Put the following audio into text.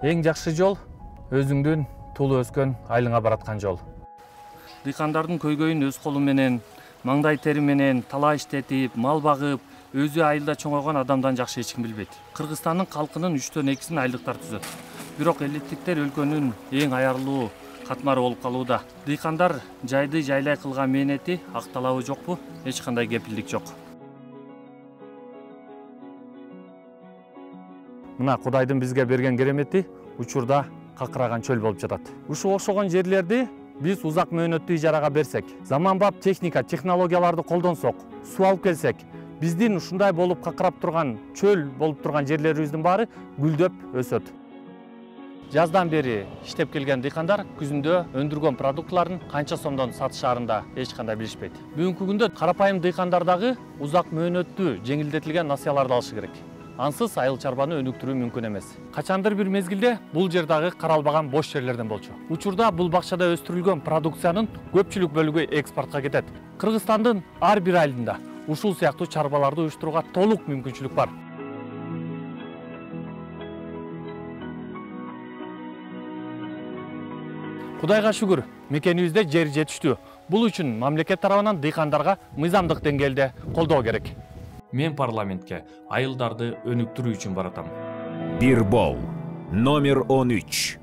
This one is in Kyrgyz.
Эң жакшы жол өзүңдүн туулуп өскөн айылыңа бараткан жол. Дыйкандардын көйгөйүн өз колу менен, маңдай тери менен талаа иштетип, мал багып, өзү айылда чоңойгон адамдан жакшы эч ким билбейт. Кыргызстандын калкынын 3/2 айылдыктар түзөт. Бирок элиттиктер өлкөнүн эң аярлуу катмары болуп калууда. Дыйкандар жайды жайлай кылган мээнети акталабы жокпу? Эч кандай кепилдик жок. Мына Кудайдын бизге берген керемети учурда какыраган чөл болуп жатат. Ушуга окшогон жерлерди биз узак мөөнөттүү ижарага берсек, заманбап техника, технологияларды колдонсок, суу алып келсек, биздин ушундай болуп какырап турган чөл болуп турган жерлерибиздин баары гүлдөп өсөт. Жаздан бери иштеп келген дыйкандар күзүндө өндүргөн продуктыларын канча сомдон сатышаарын да эч кандай билишпейт. Бүгүнкү күндө карапайым дыйкандар дагы узак мөөнөттүү жеңилдетилген насыяларды алышы керек. Ансыз айыл чарбаны өнүктүрүү мүмкүн эмес. Качандыр бир мезгилде бул жер дагы каралбаган бош жерлерден болчу. Учурда бул бакчада өстүрүлгөн продукциянын көпчүлүк бөлүгү экспортко кетет. Кыргызстандын ар бир айылында ушул сыяктуу чарбаларды уюштурууга толук мүмкүнчүлүк бар. Кудайга шүгүр, мекенибизде жер жетиштүү. Бул үчүн мамлекет тарабынан дыйкандарга мыйзамдык деңгээлде колдоо керек. Мен парламентке айылдарды өнүктүрүү үчүн баратам. Бир бол, номер 13.